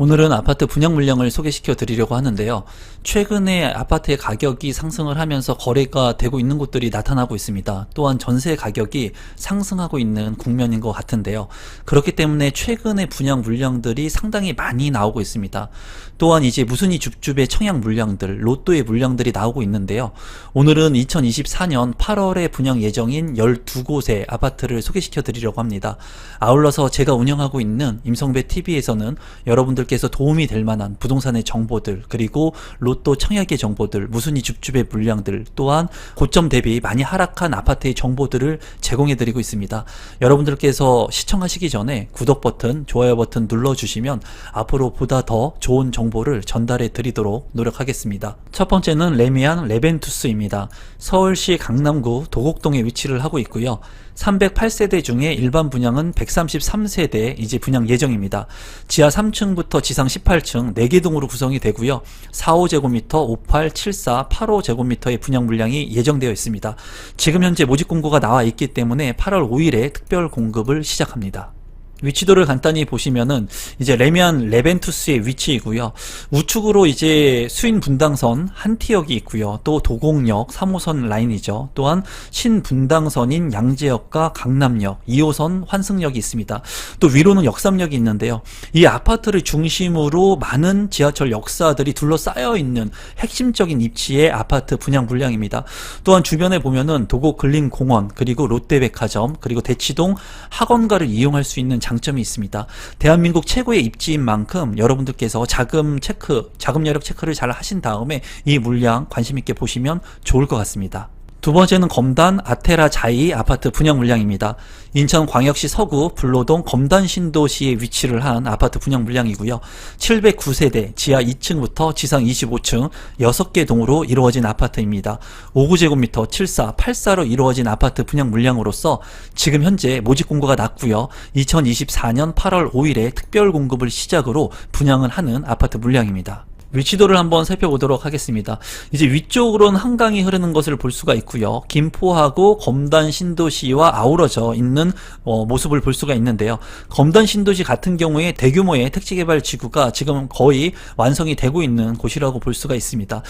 오늘은 아파트 분양 물량을 소개시켜 드리려고 하는데요. 최근에 아파트의 가격이 상승을 하면서 거래가 되고 있는 곳들이 나타나고 있습니다. 또한 전세 가격이 상승하고 있는 국면인 것 같은데요. 그렇기 때문에 최근에 분양 물량들이 상당히 많이 나오고 있습니다. 또한 이제 무순위 줍줍의 청약 물량들, 로또의 물량들이 나오고 있는데요. 오늘은 2024년 8월에 분양 예정인 12곳의 아파트를 소개시켜 드리려고 합니다. 아울러서 제가 운영하고 있는 임성배TV에서는 여러분들께서 도움이 될 만한 부동산의 정보들, 그리고 로또 청약의 정보들, 무순위 줍줍의 물량들, 또한 고점 대비 많이 하락한 아파트의 정보들을 제공해 드리고 있습니다. 여러분들께서 시청하시기 전에 구독 버튼, 좋아요 버튼 눌러주시면 앞으로 보다 더 좋은 정보를 전달해 드리도록 노력하겠습니다. 첫 번째는 레미안 레벤투스입니다. 서울시 강남구 도곡동에 위치를 하고 있고요. 308세대 중에 일반 분양은 133세대 이제 분양 예정입니다. 지하 3층부터 지상 18층 4개 동으로 구성이 되고요. 45제곱미터, 58, 74, 85제곱미터의 분양 물량이 예정되어 있습니다. 지금 현재 모집 공고가 나와 있기 때문에 8월 5일에 특별 공급을 시작합니다. 위치도를 간단히 보시면은 이제 레미안 레벤투스의 위치이고요. 우측으로 이제 수인 분당선 한티역이 있고요. 또 도곡역 3호선 라인이죠. 또한 신분당선인 양재역과 강남역, 2호선 환승역이 있습니다. 또 위로는 역삼역이 있는데요. 이 아파트를 중심으로 많은 지하철 역사들이 둘러싸여 있는 핵심적인 입지의 아파트 분양 물량입니다. 또한 주변에 보면은 도곡 근린공원, 그리고 롯데백화점, 그리고 대치동 학원가를 이용할 수 있는 장점이 있습니다. 대한민국 최고의 입지인 만큼 여러분들께서 자금 여력 체크를 잘 하신 다음에 이 물량 관심 있게 보시면 좋을 것 같습니다. 두 번째는 검단 아테라 자이 아파트 분양 물량입니다. 인천광역시 서구 불로동 검단 신도시에 위치를 한 아파트 분양 물량이고요. 709세대, 지하 2층부터 지상 25층 6개 동으로 이루어진 아파트입니다. 59제곱미터, 74, 84로 이루어진 아파트 분양 물량으로서 지금 현재 모집 공고가 났고요. 2024년 8월 5일에 특별 공급을 시작으로 분양을 하는 아파트 물량입니다. 위치도를 한번 살펴보도록 하겠습니다. 이제 위쪽으로는 한강이 흐르는 것을 볼 수가 있고요. 김포하고 검단 신도시와 아우러져 있는 모습을 볼 수가 있는데요. 검단 신도시 같은 경우에 대규모의 택지개발 지구가 지금 거의 완성이 되고 있는 곳이라고 볼 수가 있습니다.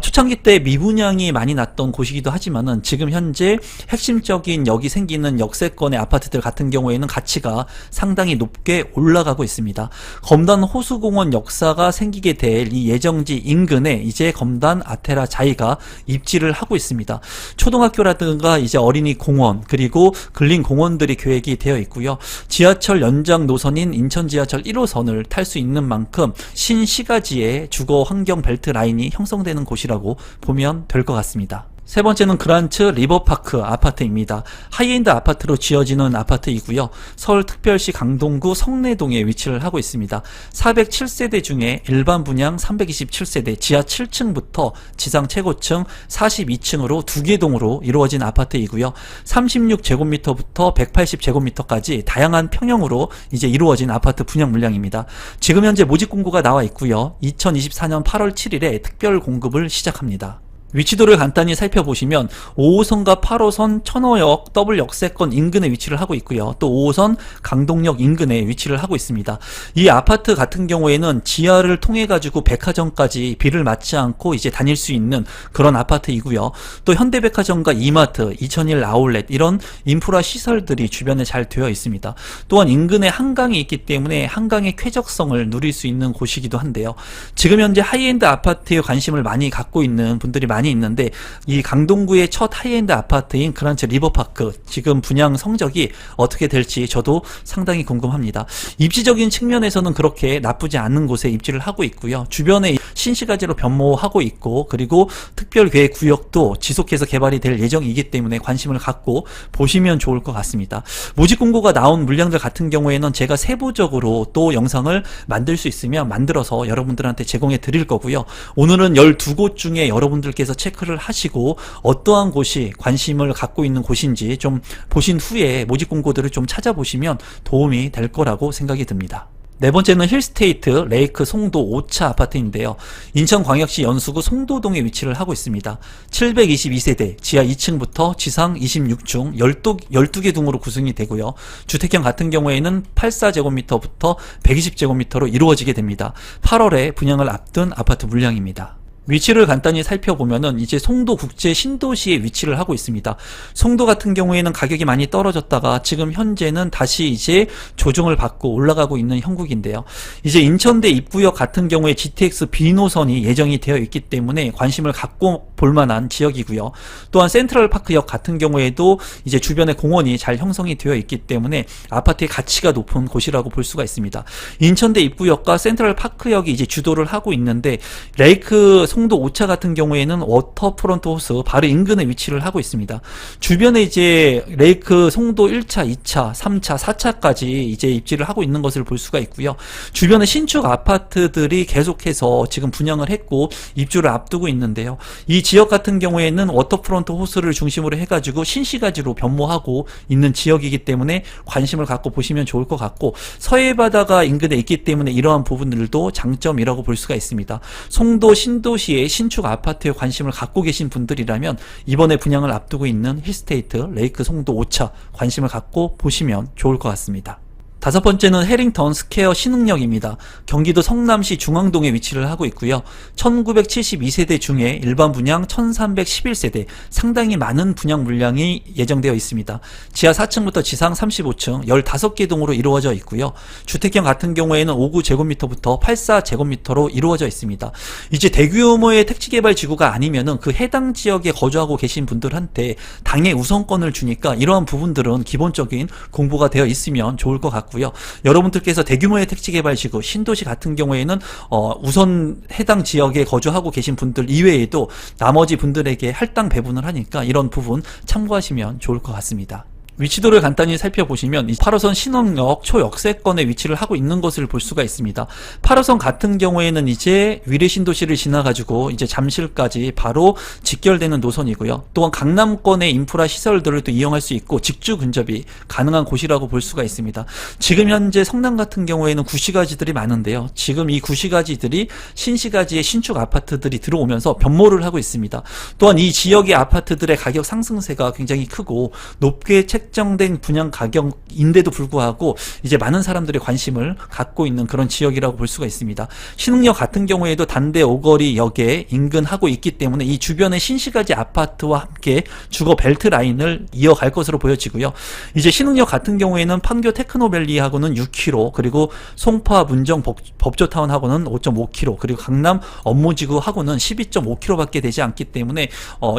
초창기 때 미분양이 많이 났던 곳이기도 하지만은 지금 현재 핵심적인 여기 생기는 역세권의 아파트들 같은 경우에는 가치가 상당히 높게 올라가고 있습니다. 검단 호수공원 역사가 생기게 될 이 예정지 인근에 이제 검단 아테라 자이가 입지를 하고 있습니다. 초등학교라든가 이제 어린이 공원, 그리고 근린 공원들이 계획이 되어 있고요. 지하철 연장 노선인 인천 지하철 1호선을 탈 수 있는 만큼 신시가지의 주거 환경 벨트 라인이 형성되는 곳이라고 보면 될 것 같습니다. 세 번째는 그란츠 리버파크 아파트입니다. 하이엔드 아파트로 지어지는 아파트이고요. 서울특별시 강동구 성내동에 위치를 하고 있습니다. 407세대 중에 일반 분양 327세대, 지하 7층부터 지상 최고층 42층으로 2개 동으로 이루어진 아파트이고요. 36제곱미터부터 180제곱미터까지 다양한 평형으로 이제 이루어진 아파트 분양 물량입니다. 지금 현재 모집 공고가 나와 있고요. 2024년 8월 7일에 특별 공급을 시작합니다. 위치도를 간단히 살펴보시면 5호선과 8호선 천호역 더블 역세권 인근에 위치를 하고 있고요. 또 5호선 강동역 인근에 위치를 하고 있습니다. 이 아파트 같은 경우에는 지하를 통해 가지고 백화점까지 비를 맞지 않고 이제 다닐 수 있는 그런 아파트이고요. 또 현대백화점과 이마트, 2001 아울렛 이런 인프라 시설들이 주변에 잘 되어 있습니다. 또한 인근에 한강이 있기 때문에 한강의 쾌적성을 누릴 수 있는 곳이기도 한데요. 지금 현재 하이엔드 아파트에 관심을 많이 갖고 있는 분들이 많이 있는데 이 강동구의 첫 하이엔드 아파트인 그란츠 리버파크 지금 분양 성적이 어떻게 될지 저도 상당히 궁금합니다. 입지적인 측면에서는 그렇게 나쁘지 않은 곳에 입지를 하고 있고요. 주변에 신시가지로 변모하고 있고, 그리고 특별계획 구역도 지속해서 개발이 될 예정이기 때문에 관심을 갖고 보시면 좋을 것 같습니다. 모집 공고가 나온 물량들 같은 경우에는 제가 세부적으로 또 영상을 만들 수 있으면 만들어서 여러분들한테 제공해 드릴 거고요. 오늘은 12곳 중에 여러분들께서 체크를 하시고 어떠한 곳이 관심을 갖고 있는 곳인지 좀 보신 후에 모집 공고들을 좀 찾아보시면 도움이 될 거라고 생각이 듭니다. 네 번째는 힐스테이트 레이크 송도 5차 아파트인데요. 인천광역시 연수구 송도동에 위치를 하고 있습니다. 722세대, 지하 2층부터 지상 26층 12개 동으로 구성이 되고요. 주택형 같은 경우에는 84제곱미터부터 120제곱미터로 이루어지게 됩니다. 8월에 분양을 앞둔 아파트 물량입니다. 위치를 간단히 살펴보면은 이제 송도 국제 신도시에 위치를 하고 있습니다. 송도 같은 경우에는 가격이 많이 떨어졌다가 지금 현재는 다시 이제 조정을 받고 올라가고 있는 형국인데요. 이제 인천대 입구역 같은 경우에 GTX B노선이 예정이 되어 있기 때문에 관심을 갖고 볼 만한 지역이고요. 또한 센트럴파크역 같은 경우에도 이제 주변에 공원이 잘 형성이 되어 있기 때문에 아파트의 가치가 높은 곳이라고 볼 수가 있습니다. 인천대 입구역과 센트럴파크역이 이제 주도를 하고 있는데 레이크 송도 5차 같은 경우에는 워터프론트 호수 바로 인근에 위치를 하고 있습니다. 주변에 이제 레이크 송도 1차, 2차, 3차, 4차까지 이제 입지를 하고 있는 것을 볼 수가 있고요. 주변에 신축 아파트들이 계속해서 지금 분양을 했고 입주를 앞두고 있는데요. 이 지역 같은 경우에는 워터프론트 호수를 중심으로 해가지고 신시가지로 변모하고 있는 지역이기 때문에 관심을 갖고 보시면 좋을 것 같고 서해바다가 인근에 있기 때문에 이러한 부분들도 장점이라고 볼 수가 있습니다. 송도 신도시의 신축 아파트에 관심을 갖고 계신 분들이라면 이번에 분양을 앞두고 있는 힐스테이트 레이크 송도 5차 관심을 갖고 보시면 좋을 것 같습니다. 다섯 번째는 해링턴 스퀘어 신흥역입니다. 경기도 성남시 중앙동에 위치를 하고 있고요. 1972세대 중에 일반 분양 1311세대, 상당히 많은 분양 물량이 예정되어 있습니다. 지하 4층부터 지상 35층 15개 동으로 이루어져 있고요. 주택형 같은 경우에는 59제곱미터부터 84제곱미터로 이루어져 있습니다. 이제 대규모의 택지개발 지구가 아니면은 그 해당 지역에 거주하고 계신 분들한테 당의 우선권을 주니까 이러한 부분들은 기본적인 공부가 되어 있으면 좋을 것 같고요. 여러분들께서 대규모의 택지개발지구 신도시 같은 경우에는 우선 해당 지역에 거주하고 계신 분들 이외에도 나머지 분들에게 할당 배분을 하니까 이런 부분 참고하시면 좋을 것 같습니다. 위치도를 간단히 살펴보시면 8호선 신흥역 초역세권에 위치를 하고 있는 것을 볼 수가 있습니다. 8호선 같은 경우에는 이제 위례신도시를 지나가지고 이제 잠실까지 바로 직결되는 노선이고요. 또한 강남권의 인프라 시설들을 또 이용할 수 있고 직주 근접이 가능한 곳이라고 볼 수가 있습니다. 지금 현재 성남 같은 경우에는 구시가지들이 많은데요. 지금 이 구시가지들이 신시가지의 신축 아파트들이 들어오면서 변모를 하고 있습니다. 또한 이 지역의 아파트들의 가격 상승세가 굉장히 크고 높게 책정된 분양 가격인데도 불구하고 이제 많은 사람들이 관심을 갖고 있는 그런 지역이라고 볼 수가 있습니다. 신흥역 같은 경우에도 단대 오거리 역에 인근하고 있기 때문에 이 주변의 신시가지 아파트와 함께 주거 벨트 라인을 이어갈 것으로 보여지고요. 이제 신흥역 같은 경우에는 판교 테크노밸리하고는 6km, 그리고 송파 문정 법조타운하고는 5.5km, 그리고 강남 업무지구하고는 12.5km밖에 되지 않기 때문에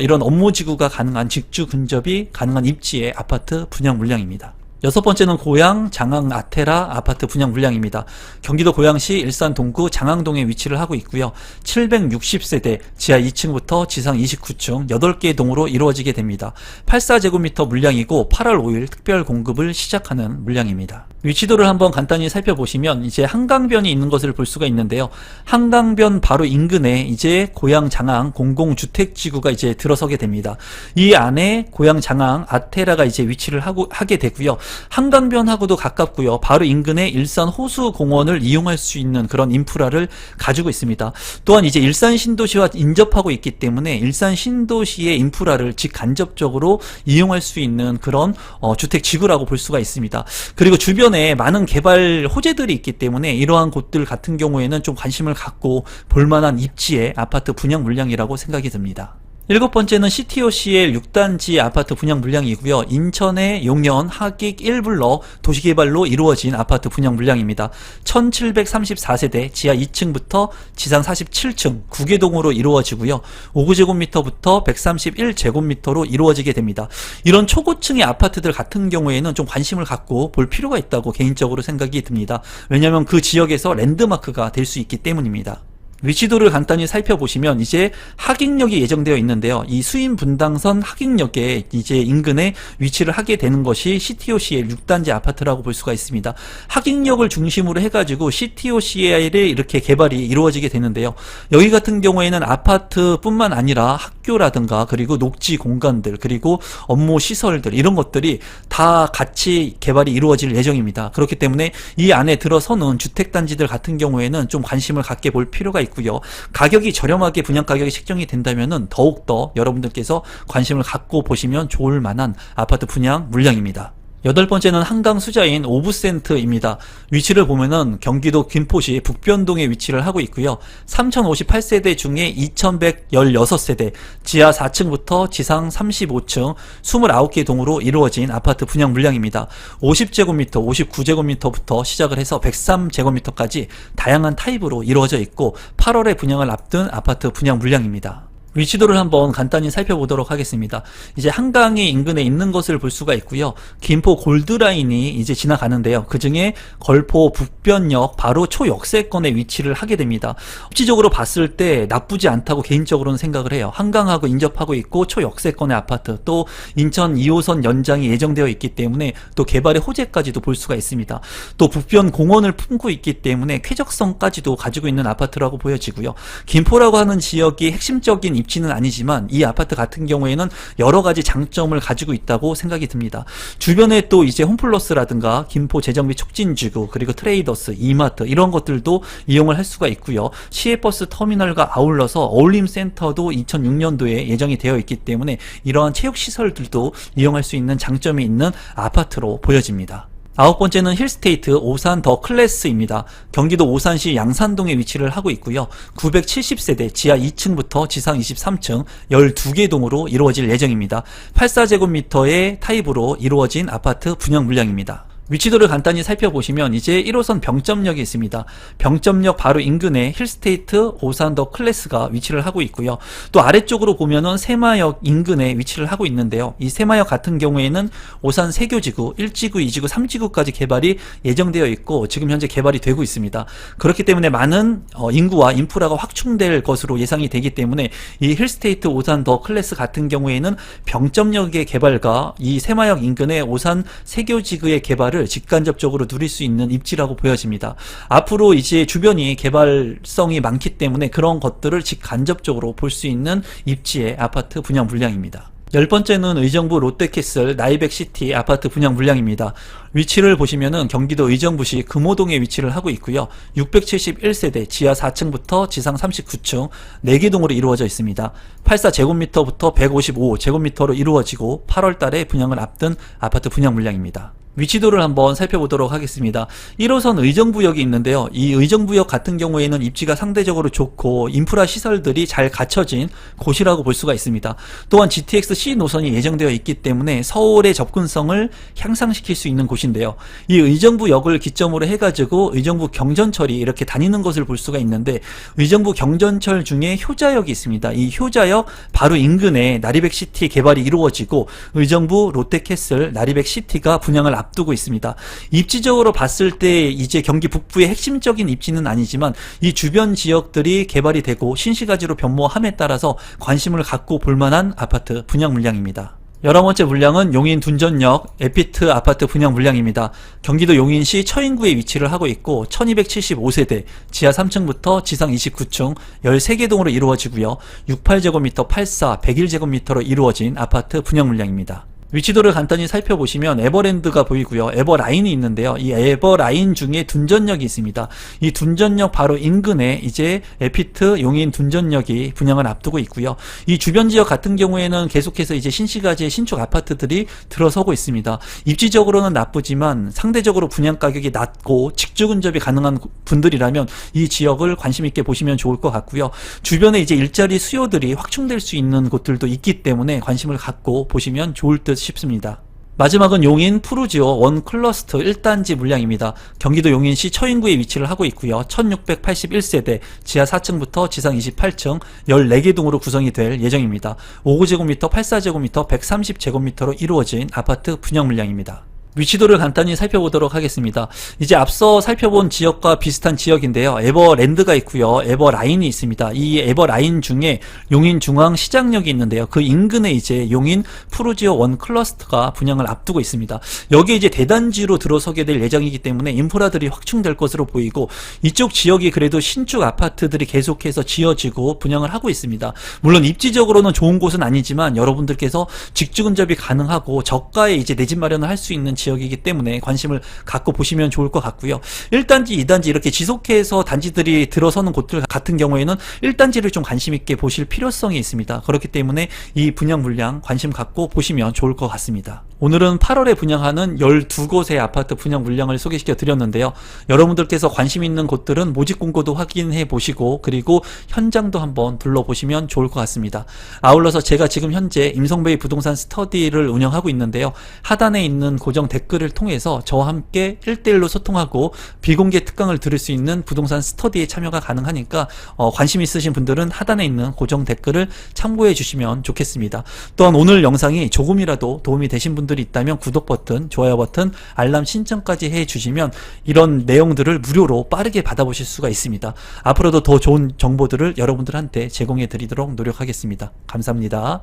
이런 업무지구가 가능한 직주 근접이 가능한 입지의 아파트 분양 물량입니다. 여섯 번째는 고양 장항 아테라 아파트 분양 물량입니다. 경기도 고양시 일산 동구 장항동에 위치를 하고 있고요. 760세대, 지하 2층부터 지상 29층 8개 동으로 이루어지게 됩니다. 84제곱미터 물량이고 8월 5일 특별 공급을 시작하는 물량입니다. 위치도를 한번 간단히 살펴보시면 이제 한강변이 있는 것을 볼 수가 있는데요. 한강변 바로 인근에 이제 고양 장항 공공주택지구가 이제 들어서게 됩니다. 이 안에 고양 장항 아테라가 이제 위치를 하게 되고요. 한강변하고도 가깝고요. 바로 인근에 일산 호수공원을 이용할 수 있는 그런 인프라를 가지고 있습니다. 또한 이제 일산 신도시와 인접하고 있기 때문에 일산 신도시의 인프라를 직간접적으로 이용할 수 있는 그런 주택지구라고 볼 수가 있습니다. 그리고 주변에 많은 개발 호재들이 있기 때문에 이러한 곳들 같은 경우에는 좀 관심을 갖고 볼만한 입지의 아파트 분양 물량이라고 생각이 듭니다. 일곱 번째는 CTOCL 6단지 아파트 분양 물량이고요. 인천의 용현 하객 1블럭 도시개발로 이루어진 아파트 분양 물량입니다. 1734세대, 지하 2층부터 지상 47층 9개동으로 이루어지고요. 59제곱미터부터 131제곱미터로 이루어지게 됩니다. 이런 초고층의 아파트들 같은 경우에는 좀 관심을 갖고 볼 필요가 있다고 개인적으로 생각이 듭니다. 왜냐하면 그 지역에서 랜드마크가 될 수 있기 때문입니다. 위치도를 간단히 살펴보시면 이제 하객역이 예정되어 있는데요. 이 수인 분당선 하객역에 이제 인근에 위치를 하게 되는 것이 CTOCL 6단지 아파트라고 볼 수가 있습니다. 하객역을 중심으로 해가지고 CTOCL의 이렇게 개발이 이루어지게 되는데요. 여기 같은 경우에는 아파트뿐만 아니라 학교라든가 그리고 녹지 공간들 그리고 업무 시설들 이런 것들이 다 같이 개발이 이루어질 예정입니다. 그렇기 때문에 이 안에 들어서는 주택단지들 같은 경우에는 좀 관심을 갖게 볼 필요가 있고요. 가격이 저렴하게 분양 가격이 책정이 된다면은 더욱더 여러분들께서 관심을 갖고 보시면 좋을 만한 아파트 분양 물량입니다. 여덟 번째는 한강 수자인 오브센트입니다. 위치를 보면은 경기도 김포시 북변동에 위치를 하고 있고요. 3058세대 중에 2116세대, 지하 4층부터 지상 35층, 29개 동으로 이루어진 아파트 분양 물량입니다. 50제곱미터, 59제곱미터부터 시작을 해서 103제곱미터까지 다양한 타입으로 이루어져 있고 8월에 분양을 앞둔 아파트 분양 물량입니다. 위치도를 한번 간단히 살펴보도록 하겠습니다. 이제 한강이 인근에 있는 것을 볼 수가 있고요. 김포 골드라인이 이제 지나가는데요. 그 중에 걸포 북변역 바로 초역세권에 위치를 하게 됩니다. 입지적으로 봤을 때 나쁘지 않다고 개인적으로는 생각을 해요. 한강하고 인접하고 있고 초역세권의 아파트, 또 인천 2호선 연장이 예정되어 있기 때문에 또 개발의 호재까지도 볼 수가 있습니다. 또 북변 공원을 품고 있기 때문에 쾌적성까지도 가지고 있는 아파트라고 보여지고요. 김포라고 하는 지역이 핵심적인 입지는 아니지만 이 아파트 같은 경우에는 여러 가지 장점을 가지고 있다고 생각이 듭니다. 주변에 또 이제 홈플러스라든가 김포 재정비 촉진지구 그리고 트레이더스, 이마트 이런 것들도 이용을 할 수가 있고요. 시외버스 터미널과 아울러서 어울림센터도 2006년도에 예정이 되어 있기 때문에 이러한 체육시설들도 이용할 수 있는 장점이 있는 아파트로 보여집니다. 아홉 번째는 힐스테이트 오산 더 클래스입니다. 경기도 오산시 양산동에 위치를 하고 있고요. 970세대 지하 2층부터 지상 23층 12개 동으로 이루어질 예정입니다. 84제곱미터의 타입으로 이루어진 아파트 분양 물량입니다. 위치도를 간단히 살펴보시면 이제 1호선 병점역이 있습니다. 병점역 바로 인근에 힐스테이트 오산 더 클래스가 위치를 하고 있고요. 또 아래쪽으로 보면은 세마역 인근에 위치를 하고 있는데요. 이 세마역 같은 경우에는 오산 세교지구 1지구, 2지구, 3지구까지 개발이 예정되어 있고 지금 현재 개발이 되고 있습니다. 그렇기 때문에 많은 인구와 인프라가 확충될 것으로 예상이 되기 때문에 이 힐스테이트 오산 더 클래스 같은 경우에는 병점역의 개발과 이 세마역 인근의 오산 세교지구의 개발을 직간접적으로 누릴 수 있는 입지라고 보여집니다. 앞으로 이제 주변이 개발성이 많기 때문에 그런 것들을 직간접적으로 볼 수 있는 입지의 아파트 분양 물량입니다. 열 번째는 의정부 롯데캐슬 나이백시티 아파트 분양 물량입니다. 위치를 보시면은 경기도 의정부시 금호동에 위치를 하고 있고요. 671세대 지하 4층부터 지상 39층 4개 동으로 이루어져 있습니다. 84제곱미터부터 155제곱미터로 이루어지고 8월 달에 분양을 앞둔 아파트 분양 물량입니다. 위치도를 한번 살펴보도록 하겠습니다. 1호선 의정부역이 있는데요. 이 의정부역 같은 경우에는 입지가 상대적으로 좋고 인프라 시설들이 잘 갖춰진 곳이라고 볼 수가 있습니다. 또한 GTX-C 노선이 예정되어 있기 때문에 서울의 접근성을 향상시킬 수 있는 곳인데요. 이 의정부역을 기점으로 해가지고 의정부 경전철이 이렇게 다니는 것을 볼 수가 있는데 의정부 경전철 중에 효자역이 있습니다. 이 효자역 바로 인근에 나리백시티 개발이 이루어지고 의정부 롯데캐슬 나리백시티가 분양을 앞두고 있습니다. 입지적으로 봤을 때 이제 경기 북부의 핵심적인 입지는 아니지만 이 주변 지역들이 개발이 되고 신시가지로 변모함에 따라서 관심을 갖고 볼만한 아파트 분양 물량입니다. 11번째 물량은 용인 둔전역 에피트 아파트 분양 물량입니다. 경기도 용인시 처인구에 위치를 하고 있고 1275세대 지하 3층부터 지상 29층 13개 동으로 이루어지고요. 68제곱미터 84 101제곱미터로 이루어진 아파트 분양 물량입니다. 위치도를 간단히 살펴보시면 에버랜드가 보이고요. 에버라인이 있는데요. 이 에버라인 중에 둔전역이 있습니다. 이 둔전역 바로 인근에 이제 에피트 용인 둔전역이 분양을 앞두고 있고요. 이 주변 지역 같은 경우에는 계속해서 이제 신시가지의 신축 아파트들이 들어서고 있습니다. 입지적으로는 나쁘지만 상대적으로 분양 가격이 낮고 직주 근접이 가능한 분들이라면 이 지역을 관심 있게 보시면 좋을 것 같고요. 주변에 이제 일자리 수요들이 확충될 수 있는 곳들도 있기 때문에 관심을 갖고 보시면 좋을 듯 싶습니다. 마지막은 용인 푸르지오 원 클러스터 1단지 물량입니다. 경기도 용인시 처인구에 위치를 하고 있고요. 1681세대 지하 4층부터 지상 28층 14개 동으로 구성이 될 예정입니다. 59제곱미터, 84제곱미터, 130제곱미터로 이루어진 아파트 분양 물량입니다. 위치도를 간단히 살펴보도록 하겠습니다. 이제 앞서 살펴본 지역과 비슷한 지역인데요. 에버랜드가 있고요. 에버라인이 있습니다. 이 에버라인 중에 용인 중앙 시장역이 있는데요. 그 인근에 이제 용인 푸르지오 원 클러스터가 분양을 앞두고 있습니다. 여기에 이제 대단지로 들어서게 될 예정이기 때문에 인프라들이 확충될 것으로 보이고, 이쪽 지역이 그래도 신축 아파트들이 계속해서 지어지고 분양을 하고 있습니다. 물론 입지적으로는 좋은 곳은 아니지만 여러분들께서 직주 근접이 가능하고 저가에 이제 내 집 마련을 할 수 있는 지역이기 때문에 관심을 갖고 보시면 좋을 것 같고요. 1단지, 2단지 이렇게 지속해서 단지들이 들어서는 곳들 같은 경우에는 1단지를 좀 관심 있게 보실 필요성이 있습니다. 그렇기 때문에 이 분양 물량 관심 갖고 보시면 좋을 것 같습니다. 오늘은 8월에 분양하는 12곳의 아파트 분양 물량을 소개시켜 드렸는데요. 여러분들께서 관심 있는 곳들은 모집 공고도 확인해 보시고, 그리고 현장도 한번 둘러보시면 좋을 것 같습니다. 아울러서 제가 지금 현재 임성베이 부동산 스터디를 운영하고 있는데요. 하단에 있는 고정 댓글을 통해서 저와 함께 1대1로 소통하고 비공개 특강을 들을 수 있는 부동산 스터디에 참여가 가능하니까 관심 있으신 분들은 하단에 있는 고정 댓글을 참고해 주시면 좋겠습니다. 또한 오늘 영상이 조금이라도 도움이 되신 분들이 있다면 구독 버튼, 좋아요 버튼, 알람 신청까지 해 주시면 이런 내용들을 무료로 빠르게 받아보실 수가 있습니다. 앞으로도 더 좋은 정보들을 여러분들한테 제공해 드리도록 노력하겠습니다. 감사합니다.